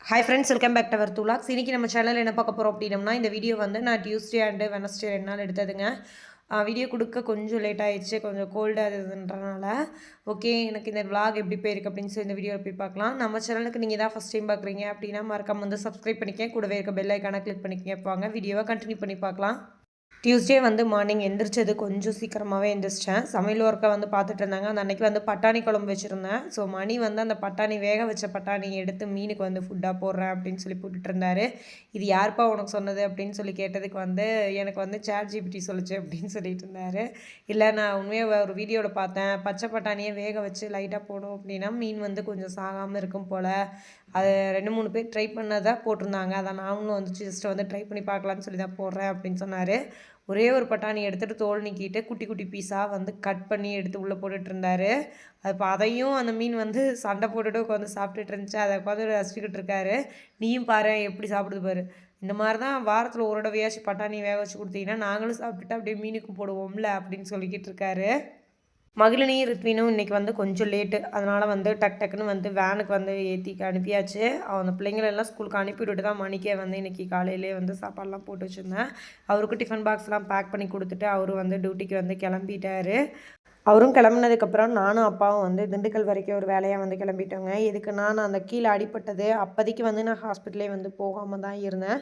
Hi friends, welcome back to our தூலாக்ஸ். இன்றைக்கி நம்ம சேனலில் என்ன பார்க்க போகிறோம் அப்படின்னம்னா, இந்த வீடியோ வந்து நான் டியூஸ்டே அண்டு வெனஸ்டே 2 நாள் எடுத்ததுங்க. வீடியோ கொடுக்க கொஞ்சம் லேட் ஆகிடுச்சு, கொஞ்சம் கோல்டு அது இதுன்றனால. ஓகே, எனக்கு இந்த விளாக் எப்படி போயிருக்கு அப்படின்னு சொல்லி இந்த வீடியோவில் போய் பார்க்கலாம். நம்ம சேனலுக்கு நீங்கள் தான் ஃபஸ்ட் டைம் பார்க்குறீங்க அப்படின்னா மறக்காம வந்து சப்ஸ்கிரைப் பண்ணிக்கங்க, கூடவே இருக்க பெல் ஐக்கானை கிளிக் பண்ணிக்கங்க. வாங்க வீடியோவை கண்டினியூ பண்ணி பார்க்கலாம். டியூஸ்டே வந்து மார்னிங் எந்திரிச்சது கொஞ்சம் சீக்கிரமாகவே எந்திரிச்சிட்டேன். சமையல் ஒர்க்கை வந்து பார்த்துட்டு இருந்தாங்க. அந்த அன்றைக்கி வந்து பட்டாணி குழம்பு வச்சுருந்தேன். ஸோ மணி வந்து அந்த பட்டாணி வேக வச்ச பட்டாணி எடுத்து மீனுக்கு வந்து ஃபுட்டாக போடுறேன் அப்படின்னு சொல்லி போட்டுட்டு இருந்தார். இது யாருப்பா உனக்கு சொன்னது அப்படின்னு சொல்லி கேட்டதுக்கு வந்து எனக்கு வந்து ChatGPT சொல்லிச்சு அப்படின்னு சொல்லிட்டு இருந்தார். இல்லை, நான் உண்மையாக ஒரு வீடியோவில் பார்த்தேன், பச்சை பட்டாணியை வேக வச்சு லைட்டாக போடும் அப்படின்னா மீன் வந்து கொஞ்சம் சாகாமல் இருக்கும் போல். அது 2-3 பேர் ட்ரை பண்ணதாக போட்டிருந்தாங்க. அதை நானும் வந்து ஜஸ்ட்டு வந்து ட்ரை பண்ணி பார்க்கலான்னு சொல்லி தான் போடுறேன் அப்படின்னு சொன்னார். ஒரே ஒரு பட்டாணி எடுத்துகிட்டு தோல் நீக்கிட்டு குட்டி குட்டி பீஸாக வந்து கட் பண்ணி எடுத்து உள்ளே போட்டுட்டு இருந்தார். அது இப்போ அதையும் அந்த மீன் வந்து சண்டை போட்டுட்டு உட்காந்து சாப்பிட்டுட்டு இருந்துச்சு. அதை உட்காந்து ரசிச்சுக்கிட்டு இருக்காரு. நீயும் பாரு எப்படி சாப்பிடுது பாரு, இந்த மாதிரி தான் வாரத்தில் ஒரு தடவையாச்சும் பட்டாணி வேக வச்சு கொடுத்தீங்கன்னா நாங்களும் சாப்பிட்டுட்டு அப்படியே மீனுக்கும் போடுவோம்ல அப்படின்னு சொல்லிக்கிட்டு இருக்காரு. மகிழினி ரித்வினும் இன்றைக்கி வந்து கொஞ்சம் லேட்டு, அதனால் வந்து டக்குன்னு வந்து வேனுக்கு வந்து ஏற்றி அனுப்பியாச்சு. அந்த பிள்ளைங்களெல்லாம் ஸ்கூலுக்கு அனுப்பிவிட்டு தான் மணிக்கே வந்து இன்றைக்கி காலையிலே வந்து சாப்பாடெலாம் போட்டு வச்சுருந்தேன். அவருக்கு டிஃபன் பாக்ஸ்லாம் பேக் பண்ணி கொடுத்துட்டு அவரு வந்து டியூட்டிக்கு வந்து கிளம்பிட்டாரு. அவரும் கிளம்புனதுக்கப்புறம் நானும் அப்பாவும் வந்து திண்டுக்கல் வரைக்கும் ஒரு வேலையாக வந்து கிளம்பிட்டோங்க. எதுக்குன்னா, நான் அந்த கீழே அடிபட்டது அப்போதைக்கு வந்து நான் ஹாஸ்பிட்டலே வந்து போகாமல் தான் இருந்தேன்.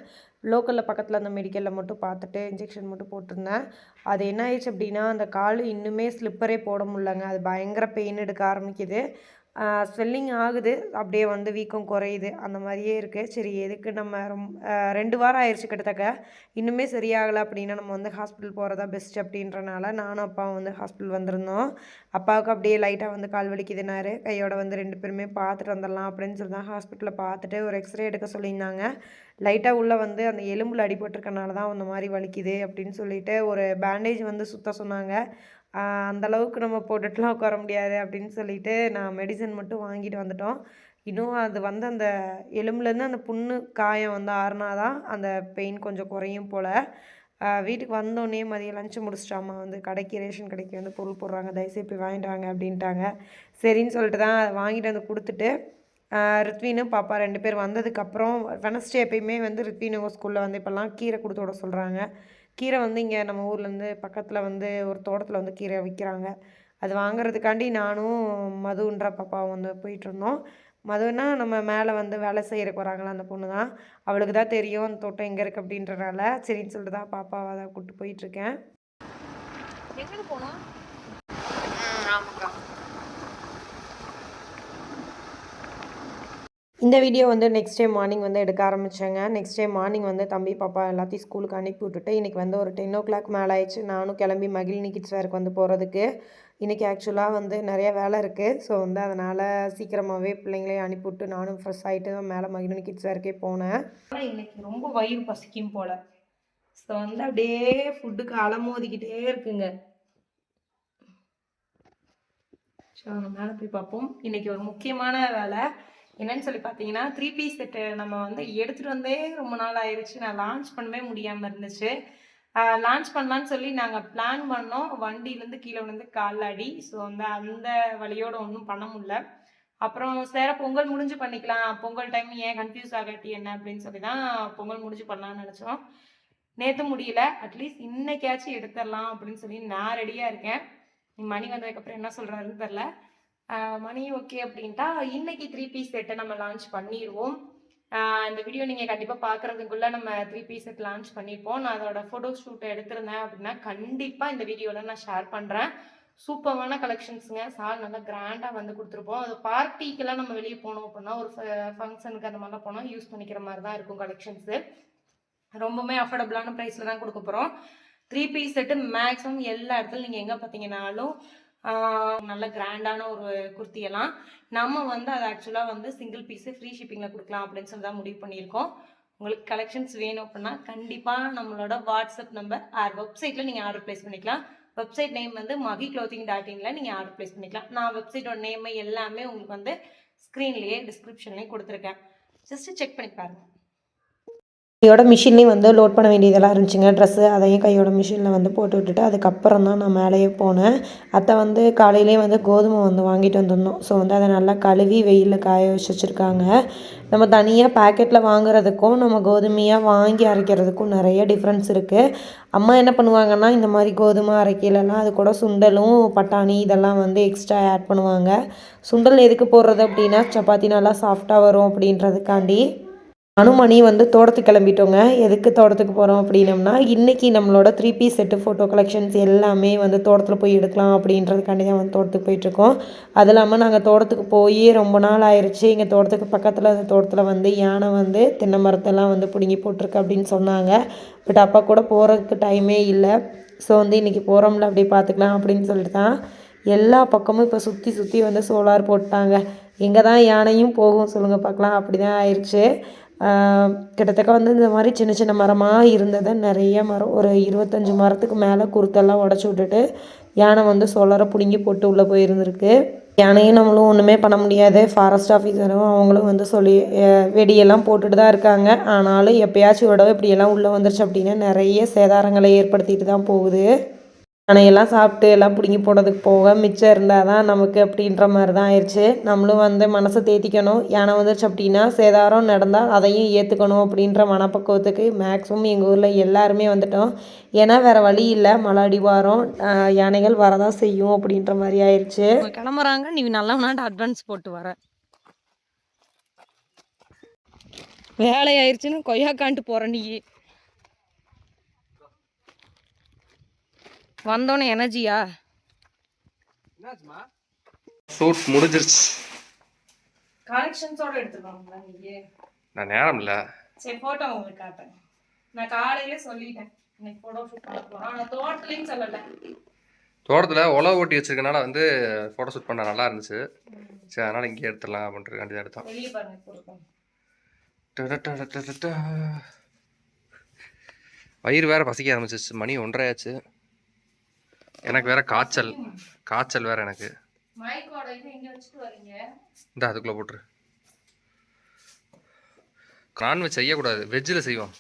லோக்கலில் பக்கத்தில் அந்த மெடிக்கலில் மட்டும் பார்த்துட்டு இன்ஜெக்ஷன் மட்டும் போட்டிருந்தேன். அது என்ன ஆயிடுச்சு அப்படின்னா, அந்த கால் இன்னுமே ஸ்லிப்பரே போட முடியலங்க. அது பயங்கர பெயின் எடுக்க ஆரம்பிக்குது. ஸ்வெல்லிங் ஆகுது, அப்படியே வந்து வீக்கம் குறையுது, அந்த மாதிரியே இருக்குது. சரி, எதுக்கு நம்ம 2 வாரம் ஆயிடுச்சு கிட்டத்தட்ட, இன்னுமே சரியாகலை அப்படின்னா நம்ம வந்து ஹாஸ்பிட்டல் போகிறதா பெஸ்ட் அப்படின்றனால நானும் அப்பாவும் வந்து ஹாஸ்பிட்டல் வந்திருந்தோம். அப்பாவுக்கு அப்படியே லைட்டாக வந்து கால் வலிக்குதுனாரு. கையோட வந்து 2 பேருமே பார்த்துட்டு வந்துடலாம் அப்படின்னு சொல்லி தான் ஹாஸ்பிட்டலில் பார்த்துட்டு ஒரு எக்ஸ்ரே எடுக்க சொல்லியிருந்தாங்க. லைட்டாக உள்ளே வந்து அந்த எலும்பில் அடிபட்டிருக்கனால தான் அந்த மாதிரி வலிக்குது அப்படின்னு சொல்லிட்டு ஒரு பேண்டேஜ் வந்து சுற்ற சொன்னாங்க. அந்தளவுக்கு நம்ம போட்டுட்டுலாம் உட்கார முடியாது அப்படின்னு சொல்லிட்டு நான் மெடிசன் மட்டும் வாங்கிட்டு வந்துட்டோம். இன்னும் அது வந்து அந்த எலும்புலேருந்து அந்த புண்ணு காயம் வந்து ஆறுனா தான் அந்த பெயின் கொஞ்சம் குறையும் போல். வீட்டுக்கு வந்தோடனே மதியம் லஞ்சு முடிச்சுட்டு அம்மா வந்து கடைக்கு ரேஷன் கடைக்கு வந்து பொருள் போடுறாங்க, தயவுசெய்து போய் வாங்கிட்டு வாங்க அப்படின்ட்டாங்க. சரின்னு சொல்லிட்டு தான் வாங்கிட்டு வந்து கொடுத்துட்டு ரித்வினு பாப்பா 2 பேர் வந்ததுக்கப்புறம் வெனஸ்டே எப்பயுமே வந்து ரித்வினு ஸ்கூலில் வந்து இப்போல்லாம் கீரை கொடுத்து விட சொல்கிறாங்க. கீரை வந்து இங்கே நம்ம ஊர்லேருந்து பக்கத்தில் வந்து ஒரு தோட்டத்தில் வந்து கீரை விற்கிறாங்க. அது வாங்குறதுக்காண்டி நானும் மதுன்ற பாப்பாவும் வந்து போயிட்டுருந்தோம். மதுன்னா நம்ம மேலே வந்து வேலை செய்கிறக்கு வராங்களா அந்த பொண்ணு தான். அவளுக்கு தான் தெரியும் அந்த தோட்டம் எங்கே இருக்குது அப்படின்றனால சரின்னு சொல்லிட்டு தான் பாப்பாவை தான் கூப்பிட்டு போயிட்டுருக்கேன். எங்கே போனோம்? ஆமாக்கா. இந்த வீடியோ வந்து நெக்ஸ்ட் டே மார்னிங் வந்து எடுக்க ஆரம்பித்தேங்க. நெக்ஸ்ட் டே மார்னிங் வந்து தம்பி பாப்பா எல்லாத்தையும் ஸ்கூலுக்கு அனுப்பி விட்டுட்டு இன்றைக்கி வந்து ஒரு 10 மேலே ஆயிடுச்சு. நானும் கிளம்பி மகிழினி கிட்ஸ் வேருக்கு வந்து போகிறதுக்கு. இன்றைக்கி ஆக்சுவலாக வந்து நிறைய வேலை இருக்குது. ஸோ வந்து அதனால் சீக்கிரமாகவே பிள்ளைங்களையும் அனுப்பிவிட்டு நானும் ஃப்ரெஷ் ஆகிட்டு தான் மேலே மகிழினி கிட்ஸ் வேருக்கே போனேன். ஆனால் இன்றைக்கி ரொம்ப வயிறு பசிக்கும் போல். ஸோ வந்து அப்படியே ஃபுட்டுக்கு அலமோதிக்கிட்டே இருக்குங்க. ஸோ நம்ம மேலே போய் பார்ப்போம். இன்றைக்கி ஒரு முக்கியமான வேலை என்னன்னு சொல்லி பார்த்தீங்கன்னா, 3 பீஸ் செட்டு நம்ம வந்து எடுத்துகிட்டு வந்தே ரொம்ப நாள் ஆயிடுச்சு. நான் லான்ச் பண்ணவே முடியாமல் இருந்துச்சு. லான்ச் பண்ணலான்னு சொல்லி நாங்கள் பிளான் பண்ணோம். வண்டியிலேருந்து கீழே விழுந்து காலில் அடி. ஸோ வந்து அந்த வழியோடு ஒன்றும் பண்ண முடியல. அப்புறம் வேறு பொங்கல் முடிஞ்சு பண்ணிக்கலாம், பொங்கல் டைம் ஏன் கன்ஃபியூஸ் ஆகாட்டி என்ன அப்படின்னு சொல்லி தான் பொங்கல் முடிஞ்சு பண்ணலான்னு நினச்சோம். நேற்று முடியல, அட்லீஸ்ட் இன்னைக்காச்சும் எடுத்துடலாம் அப்படின்னு சொல்லி நான் ரெடியாக இருக்கேன். மணி வந்ததுக்கப்புறம் என்ன சொல்கிறாருன்னு தெரில. மணி ஓகே அப்படின்ட்டா இன்னைக்கு 3 பீஸ் செட்டை நம்ம லான்ச் பண்ணிடுவோம். இந்த வீடியோ நீங்கள் கண்டிப்பாக பார்க்குறதுக்குள்ளே நம்ம 3 பீஸ் செட் லான்ச் பண்ணியிருப்போம். நான் அதோட ஃபோட்டோ ஷூட்டை எடுத்திருந்தேன் அப்படின்னா கண்டிப்பாக இந்த வீடியோவில் நான் ஷேர் பண்ணுறேன். சூப்பரான கலெக்ஷன்ஸுங்க. சார் நல்லா கிராண்டாக வந்து கொடுத்துருப்போம். அது பார்ட்டிக்கெல்லாம் நம்ம வெளியே போனோம் அப்படின்னா ஒரு ஃபங்க்ஷனுக்கு அந்த மாதிரிலாம் போனால் யூஸ் பண்ணிக்கிற மாதிரி தான் இருக்கும் கலெக்ஷன்ஸு. ரொம்பவுமே அஃபோர்டபுளான ப்ரைஸில் தான் கொடுக்க போகிறோம். 3 பீஸ் செட்டு மேக்ஸிமம் எல்லா இடத்துலையும் நீங்கள் எங்கே பார்த்தீங்கன்னாலும் நல்ல கிராண்டான ஒரு குர்த்தியெல்லாம் நம்ம வந்து அது ஆக்சுவலாக வந்து சிங்கிள் பீஸு ஃப்ரீ ஷிப்பிங்கில் கொடுக்கலாம் அப்படின்னு சொல்லி தான் முடிவு பண்ணியிருக்கோம். உங்களுக்கு கலெக்ஷன்ஸ் வேணும் அப்படின்னா கண்டிப்பாக நம்மளோட வாட்ஸ்அப் நம்பர் வெப்சைட்டில் நீங்கள் ஆர்டர் ப்ளேஸ் பண்ணிக்கலாம். வெப்சைட் நேம் வந்து magiclothing.in நீங்கள் ஆர்டர் ப்ளேஸ் பண்ணிக்கலாம். நான் வெப்சைட்டோட நேம் எல்லாமே உங்களுக்கு வந்து ஸ்க்ரீன்லேயே டிஸ்கிரிப்ஷன்லேயே கொடுத்துருக்கேன். ஜஸ்ட்டு செக் பண்ணி பாருங்கள். கையோட மிஷின்லேயும் வந்து லோட் பண்ண வேண்டியதெல்லாம் இருந்துச்சுங்க ட்ரெஸ்ஸு. அதையும் கையோட மிஷினில் வந்து போட்டு விட்டுட்டு அதுக்கப்புறம் தான் நான் மேலேயே போனேன். அத்தை வந்து காலையிலே வந்து கோதுமை வந்து வாங்கிட்டு வந்திருந்தோம். ஸோ வந்து அதை நல்லா கழுவி வெயிலில் காய வச்சுருக்காங்க. நம்ம தனியாக பேக்கெட்டில் வாங்குறதுக்கும் நம்ம கோதுமையாக வாங்கி அரைக்கிறதுக்கும் நிறைய டிஃப்ரென்ஸ் இருக்குது. அம்மா என்ன பண்ணுவாங்கன்னா இந்த மாதிரி கோதுமை அரைக்கலைன்னா அது கூட சுண்டலும் பட்டாணி இதெல்லாம் வந்து எக்ஸ்ட்ரா ஆட் பண்ணுவாங்க. சுண்டல் எதுக்கு போடுறது அப்படின்னா சப்பாத்தி நல்லா சாஃப்டாக வரும் அப்படின்றதுக்காண்டி. அனுமணி வந்து தோட்டத்துக்கு கிளம்பிட்டோங்க. எதுக்கு தோட்டத்துக்கு போகிறோம் அப்படின்னம்னா இன்றைக்கி நம்மளோட 3 பீஸ் செட்டு ஃபோட்டோ கலெக்ஷன்ஸ் எல்லாமே வந்து தோட்டத்தில் போய் எடுக்கலாம் அப்படின்றதுக்காண்டி தான் வந்து தோட்டத்துக்கு போயிட்டுருக்கோம். அது இல்லாமல் நாங்கள் தோட்டத்துக்கு போய் ரொம்ப நாள் ஆயிடுச்சு. எங்கள் தோட்டத்துக்கு பக்கத்தில் அந்த தோட்டத்தில் வந்து யானை வந்து தென்னை மரத்தெல்லாம் வந்து பிடுங்கி போட்டிருக்கு அப்படின்னு சொன்னாங்க. பட் அப்போ கூட போகிறதுக்கு டைமே இல்லை. ஸோ வந்து இன்றைக்கி போகிறோம்ல அப்படியே பார்த்துக்கலாம் அப்படின்னு சொல்லிட்டு தான் எல்லா பக்கமும் இப்போ சுற்றி சுற்றி வந்து சோலார் போட்டாங்க. எங்கே தான் யானையும் போகும் சொல்லுங்கள் பார்க்கலாம், அப்படி தான் ஆயிடுச்சு. கிட்டத்தட்ட வந்து இந்த மாதிரி சின்ன சின்ன மரமாக இருந்ததை நிறைய மரம் ஒரு 25 மரத்துக்கு மேலே குருத்தெல்லாம் உடச்சி விட்டுட்டு யானை வந்து சோலாரை பிடுங்கி போட்டு உள்ளே போயிருந்துருக்கு. யானையும் நம்மளும் ஒன்றுமே பண்ண முடியாது. ஃபாரஸ்ட் ஆஃபீஸரும் அவங்களும் வந்து சொல்லி வெடியெல்லாம் போட்டுட்டு தான் இருக்காங்க. ஆனாலும் எப்போயாச்சும் விடவை இப்படியெல்லாம் உள்ளே வந்துருச்சு அப்படின்னா நிறைய சேதாரங்களை ஏற்படுத்திட்டு தான் போகுது. யானையெல்லாம் சாப்பிட்டு எல்லாம் பிடுங்கி போடுறதுக்கு போக மிச்சம் இருந்தால் தான் நமக்கு அப்படின்ற மாதிரி தான் ஆயிடுச்சு. நம்மளும் வந்து மனசை தேத்திக்கணும். யானை வந்துருச்சு அப்படின்னா சேதாரம் நடந்தால் அதையும் ஏற்றுக்கணும் அப்படின்ற மனப்பக்குவத்துக்கு மேக்ஸிமம் எங்கள் ஊரில் எல்லாருமே வந்துட்டோம். ஏன்னா வேறு வழி இல்லை, மழை அடிவாரம் யானைகள் வரதான் செய்யும் அப்படின்ற மாதிரி ஆயிடுச்சு. கிளம்புறாங்க, நீ நல்லவனாட்டு அட்வான்ஸ் போட்டு வர வேலை ஆயிடுச்சுன்னு கொய்யாக்கான்ட்டு போகிற நீ வந்தோன்னே எனர்ஜியா ஷூட் முடிஞ்சிருச்சு. கலெக்ஷன்ஸோட எடுத்துக்கோங்களா நீங்க? நான் நேரம் இல்லை. சரி ஃபோட்டோ உங்களுக்கு காட்டுறேன். நான் காலையிலே சொல்லிட்டேன் இன்னைக்கு ஃபோட்டோ ஷூட் பண்ண போகிறோம். ஆனால் தோட்டத்துலேயும் சொல்லலை. தோட்டத்தில் உழவு ஓட்டி வச்சிருக்கனால வந்து ஃபோட்டோ ஷூட் பண்ண நல்லா இருந்துச்சு. சரி அதனால் இங்கே எடுத்துடலாம் அப்படின்றதுக்காண்டி தான் எடுத்தோம். வெளியே பாருங்க. வயிறு வேறு பசிக்க ஆரம்பிச்சிச்சு. மணி 1:30 ஆச்சு. எனக்கு வேற காய்ச்சல் வேற எனக்கு. இந்த அதுக்குள்ளே போட்டுரு. நான்வெஜ் செய்யக்கூடாது, வெஜ்ஜில் செய்வோம்.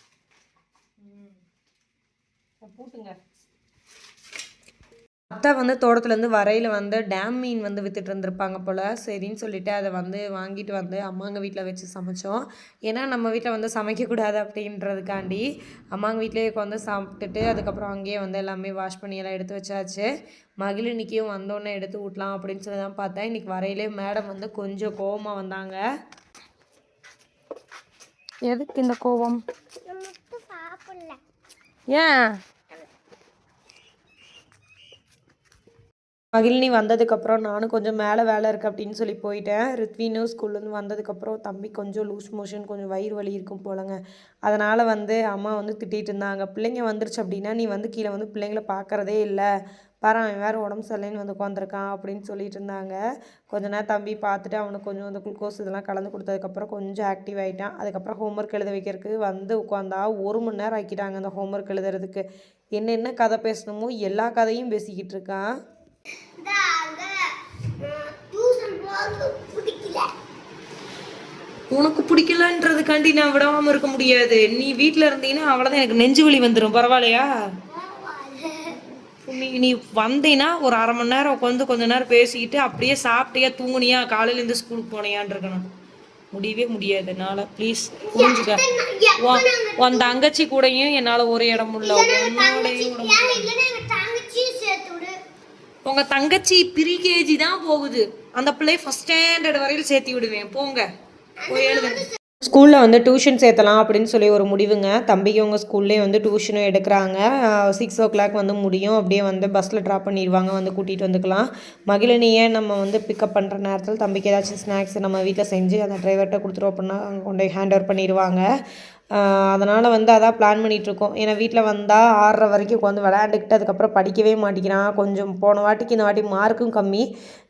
அத்தை வந்து தோட்டத்துலேருந்து வரையில் வந்து டேம் மீன் வந்து விற்றுட்டு இருந்திருப்பாங்க போல். சரின்னு சொல்லிவிட்டு அதை வந்து வாங்கிட்டு வந்து அம்மாங்க வீட்டில் வச்சு சமைச்சோம். ஏன்னா நம்ம வீட்டில் வந்து சமைக்கக்கூடாது அப்படின்றதுக்காண்டி அம்மாங்க வீட்டிலேயே வந்து சாப்பிட்டுட்டு அதுக்கப்புறம் அங்கேயே வந்து எல்லாமே வாஷ் பண்ணி எல்லாம் எடுத்து வச்சாச்சு. மகிழினிக்கும் வந்தோடனே எடுத்து விட்லாம் அப்படின்னு சொல்லி தான் பார்த்தேன். இன்றைக்கி வரையிலே மேடம் வந்து கொஞ்சம் கோவமாக வந்தாங்க. எதுக்கு இந்த கோவம்? ஏன்? மகிழினி வந்ததுக்கப்புறம் நானும் கொஞ்சம் மேலே வேலை இருக்குது அப்படின்னு சொல்லி போயிட்டேன். ரித்வினும் ஸ்கூல்லேருந்து வந்ததுக்கப்புறம் தம்பி கொஞ்சம் லூஸ் மோஷன், கொஞ்சம் வயிறு வலி இருக்கும் போலங்க. அதனால் வந்து அம்மா வந்து திட்டிகிட்டு இருந்தாங்க. பிள்ளைங்க வந்துருச்சு அப்படின்னா நீ வந்து கீழே வந்து பிள்ளைங்கள பார்க்குறதே இல்லை, பாரு அவன் வேறு உடம்பு சரியில்லைன்னு வந்து உட்காந்துருக்கான் அப்படின்னு சொல்லிட்டு இருந்தாங்க. கொஞ்ச நேரம் தம்பி பார்த்துட்டு அவனுக்கு கொஞ்சம் அந்த குளுக்கோஸ் இதெல்லாம் கலந்து கொடுத்ததுக்கப்புறம் கொஞ்சம் ஆக்டிவ் ஆகிட்டான். அதுக்கப்புறம் ஹோம்ஒர்க் எழுத வைக்கிறதுக்கு வந்து உட்காந்தா 1 மணி நேரம் ஆக்கிட்டாங்க அந்த ஹோம்ஒர்க் எழுதுறதுக்கு. என்னென்ன கதை பேசணுமோ எல்லா கதையும் பேசிக்கிட்டு இருக்கான். உனக்கு பிடிக்கலன்றதுக்காண்டி நான் விடாமல் இருக்க முடியாது. நீ வீட்டில் இருந்தீங்கன்னா அவ்வளோதான், எனக்கு நெஞ்சு வலி வந்துடும். பரவாயில்லையா? நீ வந்தீங்கன்னா ஒரு 1/2 மணி நேரம் உட்காந்து கொஞ்ச நேரம் பேசிக்கிட்டு அப்படியே சாப்பிட்டியா தூங்குனியா காலையிலேருந்து ஸ்கூலுக்கு போனியான் இருக்கணும். முடியவே முடியாது என்னால். ப்ளீஸ் புரிஞ்சுக்க. உன் தங்கச்சி கூடயும் என்னால் ஒரு இடம் இல்லை. உங்கள் தங்கச்சி ப்ரீகேஜி தான் போகுது. அந்த பிள்ளை ஃபஸ்ட் ஸ்டாண்டர்ட் வரையில் சேர்த்தி விடுவேன். போங்க போய் எழுதுங்க. ஸ்கூலில் வந்து டியூஷன் சேர்த்தலாம் அப்படின்னு சொல்லி ஒரு முடிவுங்க. தம்பிக்கு உங்கள் ஸ்கூல்லேயே வந்து டியூஷனும் எடுக்கிறாங்க. 6 o'clock வந்து முடியும். அப்படியே வந்து பஸ்ஸில் ட்ராப் பண்ணிடுவாங்க, வந்து கூட்டிகிட்டு வந்துக்கலாம். மகிழினியை நம்ம வந்து பிக்கப் பண்ணுற நேரத்தில் தம்பிக்கு ஏதாச்சும் ஸ்நாக்ஸ் நம்ம வீட்டில் செஞ்சு அந்த டிரைவர்கிட்ட கொடுத்துருவோம் அப்படின்னா அங்கே கொண்டு போய் ஹேண்ட் ஓவர் பண்ணிடுவாங்க. அதனால் வந்து அதான் பிளான் பண்ணிகிட்ருக்கோம். ஏன்னா வீட்டில் வந்தால் 6:30 வரைக்கும் உட்காந்து விளையாண்டுக்கிட்டு அதுக்கப்புறம் படிக்கவே மாட்டேங்கிறான். கொஞ்சம் போன வாட்டிக்கு இந்த வாட்டி மார்க்கும் கம்மி.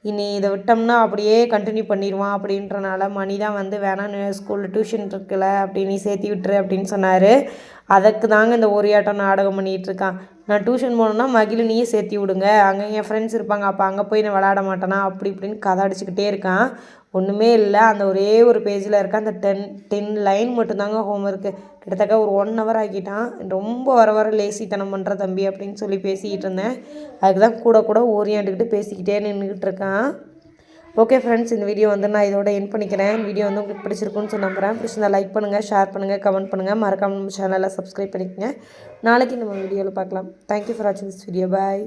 இனி இதை விட்டோம்னா அப்படியே கண்டினியூ பண்ணிடுவான். அப்படின்றனால மணி தான் வந்து வேணான்னு ஸ்கூலில் டியூஷன் இருக்குல்ல அப்படின்னு நீ சேர்த்தி விட்டுரு அப்படின்னு சொன்னார். அதுக்கு தாங்க இந்த ஒரியாட்டம் நாடகம் பண்ணிகிட்ருக்கான். நான் டியூஷன் போனேன்னா மகிழினியே சேர்த்தி விடுங்க, அங்கே என் ஃப்ரெண்ட்ஸ் இருப்பாங்க, அப்போ அங்கே போய் நான் விளையாட மாட்டேனா அப்படி இப்படின்னு கதை அடிச்சுக்கிட்டே இருக்கான். ஒன்றுமே இல்லை. அந்த ஒரே ஒரு பேஜில் இருக்க அந்த 10 லைன் மட்டும்தாங்க ஹோம்ஒர்க்கு. கிட்டத்தட்ட ஒரு 1 ஹவர் ஆக்கிட்டான். ரொம்ப வர வர லேசித்தனம் பண்ணுற தம்பி அப்படின்னு சொல்லி பேசிக்கிட்டு இருந்தேன். அதுக்கு தான் கூட ஓரியாண்டுக்கிட்டு பேசிக்கிட்டே நின்றுக்கிட்டு இருக்கான். ஓகே ஃப்ரெண்ட்ஸ், இந்த வீடியோ வந்து நான் இதோட எண்ட் பண்ணிக்கிறேன். வீடியோ வந்து உங்களுக்கு பிடிச்சிருக்குன்னு நம்புகிறேன். பிடிச்சிருந்தா லைக் பண்ணுங்கள், ஷேர் பண்ணுங்கள், கமெண்ட் பண்ணுங்கள். மறக்காம நம்ம சேனலை சப்ஸ்கிரைப் பண்ணிக்கங்க. நாளைக்கு நம்ம வீடியோவில் பார்க்கலாம். தேங்க்யூ ஃபார் வாட்சிங் திஸ் வீடியோ. பாய்.